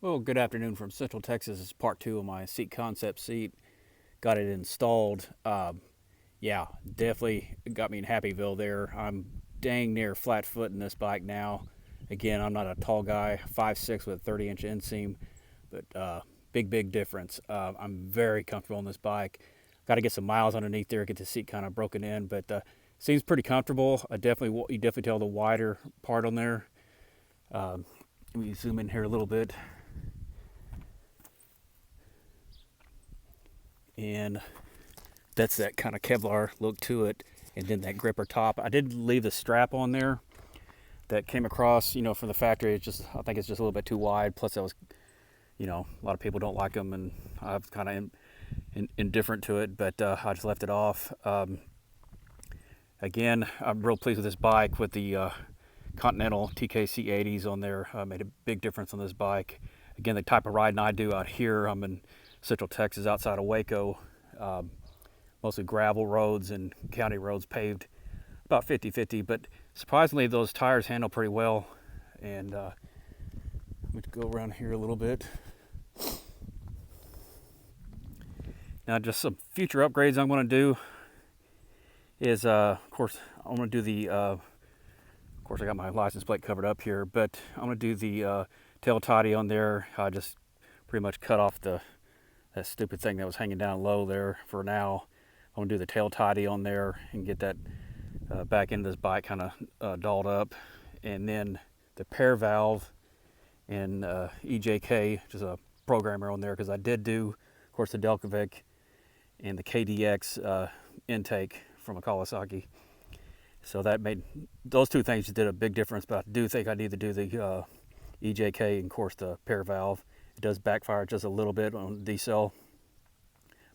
Well, good afternoon from Central Texas. This is part two of my seat concept seat. Got it installed. Yeah, definitely got me in Happyville there. I'm dang near flat foot in this bike now. Again, I'm not a tall guy, 5'6" with a 30-inch inseam, but big difference. I'm very comfortable on this bike. Got to get some miles underneath there, get the seat kind of broken in, but seems pretty comfortable. You definitely tell the wider part on there. Let me zoom in here a little bit. And that's that kind of Kevlar look to it, and then that gripper top. I did leave the strap on there that came across, from the factory. I think it's just a little bit too wide. Plus, that was, a lot of people don't like them, and I've kind of indifferent to it. But I just left it off. Again, I'm real pleased with this bike with the Continental TKC 80s on there. Made a big difference on this bike. Again, the type of riding I do out here, I'm in Central Texas outside of Waco. Mostly gravel roads and county roads paved about 50-50, but surprisingly those tires handle pretty well. And I'm going to go around here a little bit. Now just some future upgrades I'm going to do is, of course, I'm going to do of course I got my license plate covered up here, but I'm going to do the tail toddy on there. I just pretty much cut off that stupid thing that was hanging down low there for now. I'm going to do the tail toddy on there and get that back into this bike kind of dolled up. And then the pair valve and EJK, which is a programmer on there, because I did do, of course, the Delcovic and the KDX intake from a Kawasaki. So that made, those two things did a big difference, but I do think I need to do the EJK and, of course, the pair valve. It does backfire just a little bit on decel.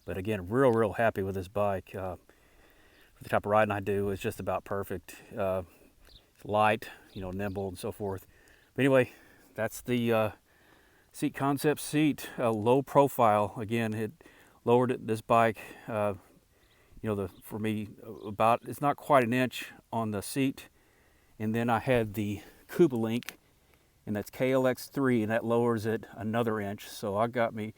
But again, real happy with this bike. The type of riding I do is just about perfect. It's light, nimble and so forth. But anyway, that's the seat concept seat. Low profile. Again, it lowered this bike, for me, it's not quite an inch on the seat. And then I had the Cuba Link, and that's KLX3, and that lowers it another inch. So I got me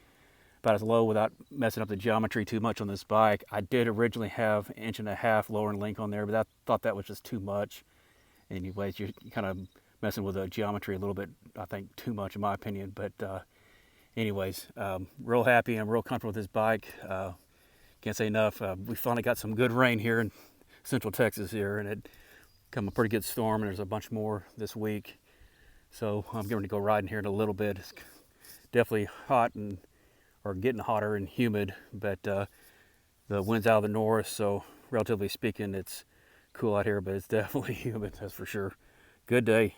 about as low without messing up the geometry too much on this bike. I did originally have 1.5 inch lowering link on there, but I thought that was just too much. Anyways, you're kind of messing with the geometry a little bit, I think too much in my opinion. But anyways, real happy and real comfortable with this bike. Can't say enough. We finally got some good rain here in Central Texas here, and it come a pretty good storm, and there's a bunch more this week. So I'm going to go riding here in a little bit. It's definitely hot or getting hotter and humid, but the wind's out of the north, so relatively speaking, it's cool out here, but it's definitely humid, that's for sure. Good day.